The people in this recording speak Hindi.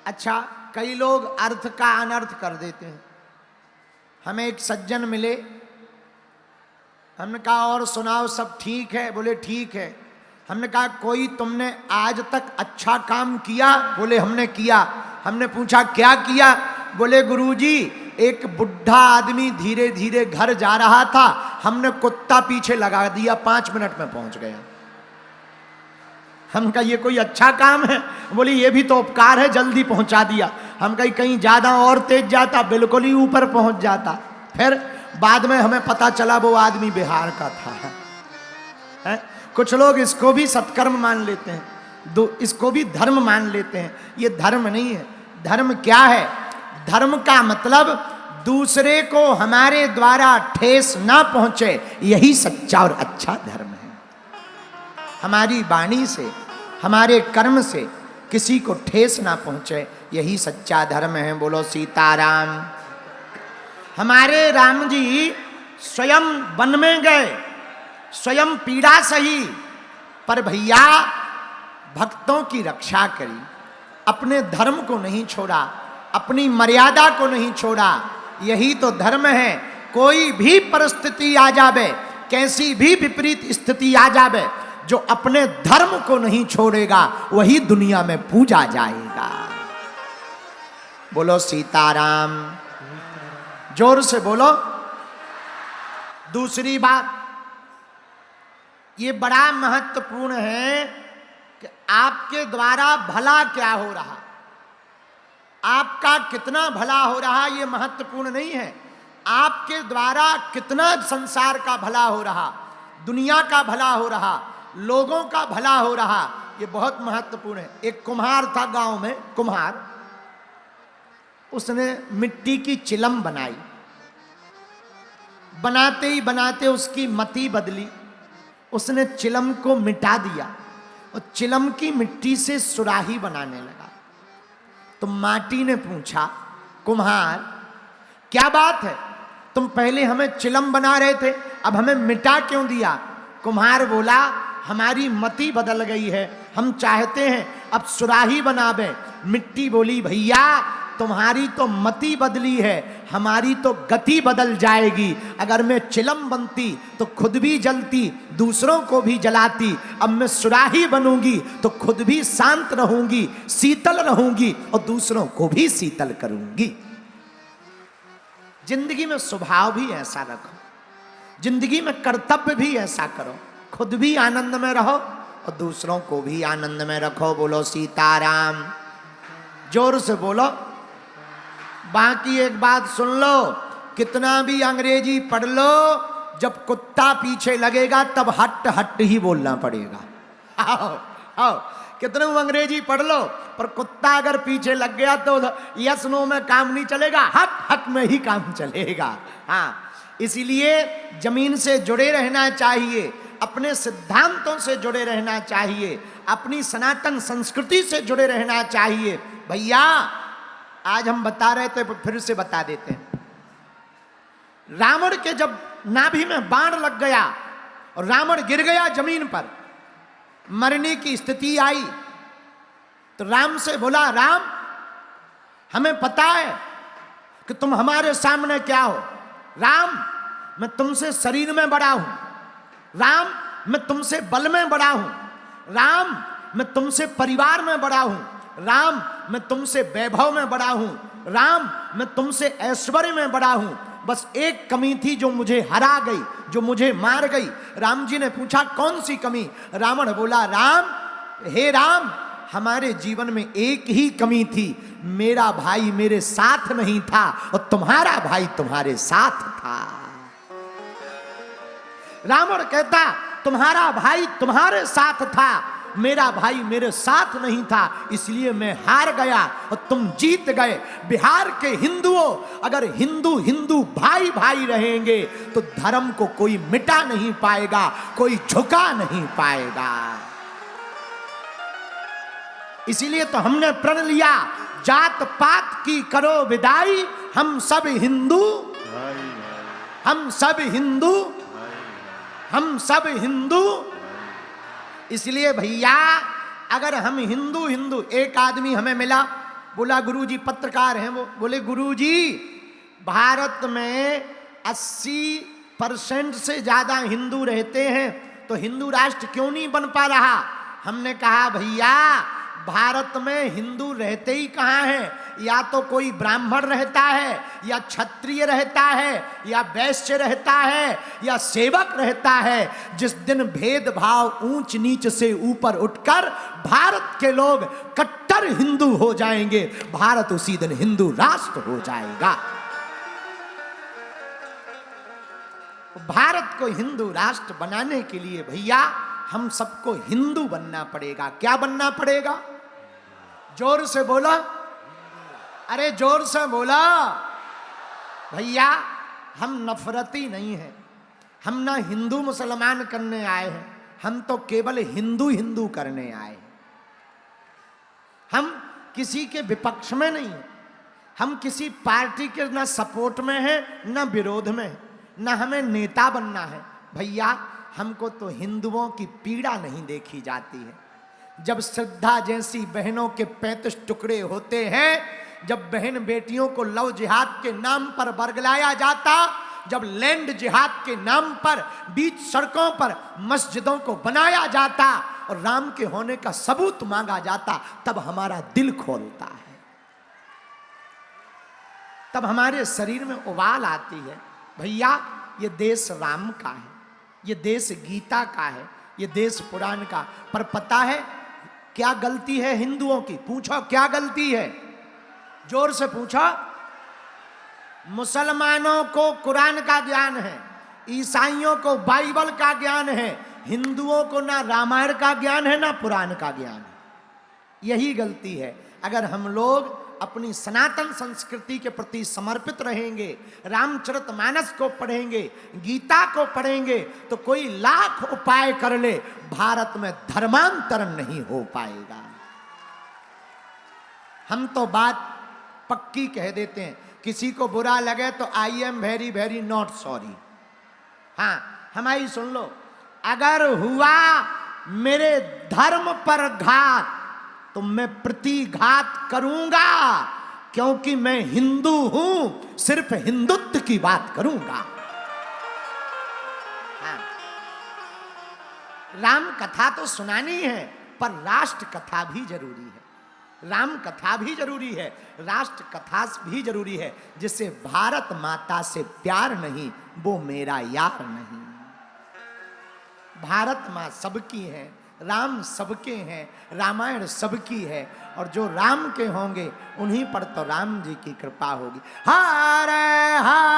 अच्छा, कई लोग अर्थ का अनर्थ कर देते हैं। हमें एक सज्जन मिले, हमने कहा और सुनाओ सब ठीक है? बोले ठीक है। हमने कहा कोई तुमने आज तक अच्छा काम किया? बोले हमने किया। हमने पूछा क्या किया? बोले गुरुजी एक बुढ़ा आदमी धीरे धीरे घर जा रहा था, हमने कुत्ता पीछे लगा दिया, 5 मिनट में पहुंच गया। हम कहा ये कोई अच्छा काम है? बोली ये भी तो उपकार है, जल्दी पहुंचा दिया। हम कहीं ज्यादा और तेज जाता बिल्कुल ही ऊपर पहुंच जाता। फिर बाद में हमें पता चला वो आदमी बिहार का था। है? कुछ लोग इसको भी सत्कर्म मान लेते हैं, इसको भी धर्म मान लेते हैं। ये धर्म नहीं है। धर्म क्या है? धर्म का मतलब दूसरे को हमारे द्वारा ठेस ना पहुंचे, यही सच्चा और अच्छा धर्म है। हमारी वाणी से, हमारे कर्म से किसी को ठेस ना पहुंचे, यही सच्चा धर्म है। बोलो सीताराम। हमारे राम जी स्वयं वन में गए, स्वयं पीड़ा सही, पर भैया भक्तों की रक्षा करी, अपने धर्म को नहीं छोड़ा, अपनी मर्यादा को नहीं छोड़ा। यही तो धर्म है। कोई भी परिस्थिति आ जावे, कैसी भी विपरीत स्थिति आ जावे, जो अपने धर्म को नहीं छोड़ेगा वही दुनिया में पूजा जाएगा। बोलो सीताराम। जोर से बोलो। दूसरी बात, ये बड़ा महत्वपूर्ण है कि आपके द्वारा भला क्या हो रहा, आपका कितना भला हो रहा, ये महत्वपूर्ण नहीं है। आपके द्वारा कितना संसार का भला हो रहा, दुनिया का भला हो रहा, लोगों का भला हो रहा, ये बहुत महत्वपूर्ण है। एक कुम्हार था गांव में, कुम्हार, उसने मिट्टी की चिलम बनाई। बनाते ही बनाते उसकी मति बदली, उसने चिलम को मिटा दिया और चिलम की मिट्टी से सुराही बनाने लगा। तो माटी ने पूछा, कुम्हार क्या बात है, तुम पहले हमें चिलम बना रहे थे, अब हमें मिटा क्यों दिया? कुम्हार बोला, हमारी मति बदल गई है, हम चाहते हैं अब सुराही बनावे। मिट्टी बोली, भैया तुम्हारी तो मति बदली है, हमारी तो गति बदल जाएगी। अगर मैं चिलम बनती तो खुद भी जलती, दूसरों को भी जलाती। अब मैं सुराही बनूंगी तो खुद भी शांत रहूंगी, शीतल रहूंगी और दूसरों को भी शीतल करूंगी। जिंदगी में स्वभाव भी ऐसा रखो, जिंदगी में कर्तव्य भी ऐसा करो, खुद भी आनंद में रहो और दूसरों को भी आनंद में रखो। बोलो सीताराम। जोर से बोलो। बाकी एक बात सुन लो, कितना भी अंग्रेजी पढ़ लो, जब कुत्ता पीछे लगेगा तब हट हट ही बोलना पड़ेगा। आओ आओ, कितना अंग्रेजी पढ़ लो, पर कुत्ता अगर पीछे लग गया तो यस नो में काम नहीं चलेगा, हट हट में ही काम चलेगा। हाँ, इसीलिए जमीन से जुड़े रहना चाहिए, अपने सिद्धांतों से जुड़े रहना चाहिए, अपनी सनातन संस्कृति से जुड़े रहना चाहिए। भैया आज हम बता रहे थे, फिर से बता देते हैं। रावण के जब नाभि में बाण लग गया और रावण गिर गया जमीन पर, मरने की स्थिति आई, तो राम से बोला, राम हमें पता है कि तुम हमारे सामने क्या हो। राम मैं तुमसे शरीर में बड़ा हूं, राम मैं तुमसे बल में बड़ा हूं, राम मैं तुमसे परिवार में बड़ा हूं, राम मैं तुमसे वैभव में बड़ा हूं, राम मैं तुमसे ऐश्वर्य में बड़ा हूं। बस एक कमी थी जो मुझे हरा गई, जो मुझे मार गई। राम जी ने पूछा कौन सी कमी? रावण बोला, राम हे राम हमारे जीवन में एक ही कमी थी, मेरा भाई मेरे साथ नहीं था और तुम्हारा भाई तुम्हारे साथ था। रावण कहता, तुम्हारा भाई तुम्हारे साथ था, मेरा भाई मेरे साथ नहीं था, इसलिए मैं हार गया और तुम जीत गए। बिहार के हिंदुओं, अगर हिंदू हिंदू भाई भाई रहेंगे तो धर्म को कोई मिटा नहीं पाएगा, कोई झुका नहीं पाएगा। इसीलिए तो हमने प्रण लिया, जात पात की करो विदाई, हम सब हिंदू, हम सब हिंदू, हम सब हिंदू। इसलिए भैया अगर हम हिंदू हिंदू, एक आदमी हमें मिला, बोला गुरुजी पत्रकार हैं वो, बोले गुरुजी भारत में 80% से ज्यादा हिंदू रहते हैं, तो हिंदू राष्ट्र क्यों नहीं बन पा रहा? हमने कहा भैया भारत में हिंदू रहते ही कहाँ हैं? या तो कोई ब्राह्मण रहता है, या क्षत्रिय रहता है, या वैश्य रहता है, या सेवक रहता है। जिस दिन भेदभाव ऊंच नीच से ऊपर उठकर भारत के लोग कट्टर हिंदू हो जाएंगे, भारत उसी दिन हिंदू राष्ट्र हो जाएगा। भारत को हिंदू राष्ट्र बनाने के लिए भैया हम सबको हिंदू बनना पड़ेगा। क्या बनना पड़ेगा? जोर से बोला, अरे जोर से बोला। भैया हम नफरती नहीं हैं, हम ना हिंदू मुसलमान करने आए हैं, हम तो केवल हिंदू हिंदू करने आए हैं। हम किसी के विपक्ष में नहीं हैं, हम किसी पार्टी के ना सपोर्ट में हैं ना विरोध में हैं, ना हमें नेता बनना है। भैया हमको तो हिंदुओं की पीड़ा नहीं देखी जाती है। जब श्रद्धा जैसी बहनों के 35 टुकड़े होते हैं, जब बहन बेटियों को लव जिहाद के नाम पर बरगलाया जाता, जब लैंड जिहाद के नाम पर बीच सड़कों पर मस्जिदों को बनाया जाता और राम के होने का सबूत मांगा जाता, तब हमारा दिल खोलता है, तब हमारे शरीर में उबाल आती है। भैया ये देश राम का है, ये देश गीता का है, ये देश पुराण का। पर पता है क्या गलती है हिंदुओं की? पूछो क्या गलती है, जोर से पूछो। मुसलमानों को कुरान का ज्ञान है, ईसाइयों को बाइबल का ज्ञान है, हिंदुओं को ना रामायण का ज्ञान है ना पुराण का ज्ञान है। यही गलती है। अगर हम लोग अपनी सनातन संस्कृति के प्रति समर्पित रहेंगे, रामचरितमानस को पढ़ेंगे, गीता को पढ़ेंगे, तो कोई लाख उपाय कर ले, भारत में धर्मांतरण नहीं हो पाएगा। हम तो बात पक्की कह देते हैं, किसी को बुरा लगे तो I am very very not sorry. हाँ हमारी सुन लो, अगर हुआ मेरे धर्म पर घात तो मैं प्रतिघात करूंगा, क्योंकि मैं हिंदू हूं, सिर्फ हिंदुत्व की बात करूंगा। हाँ। राम कथा तो सुनानी है, पर राष्ट्र कथा भी जरूरी है। राम कथा भी जरूरी है, राष्ट्र कथा भी जरूरी है। जिसे भारत माता से प्यार नहीं, वो मेरा यार नहीं। भारत माँ सबकी है, राम सबके हैं, रामायण सबकी है, और जो राम के होंगे उन्हीं पर तो राम जी की कृपा होगी। हरे हरे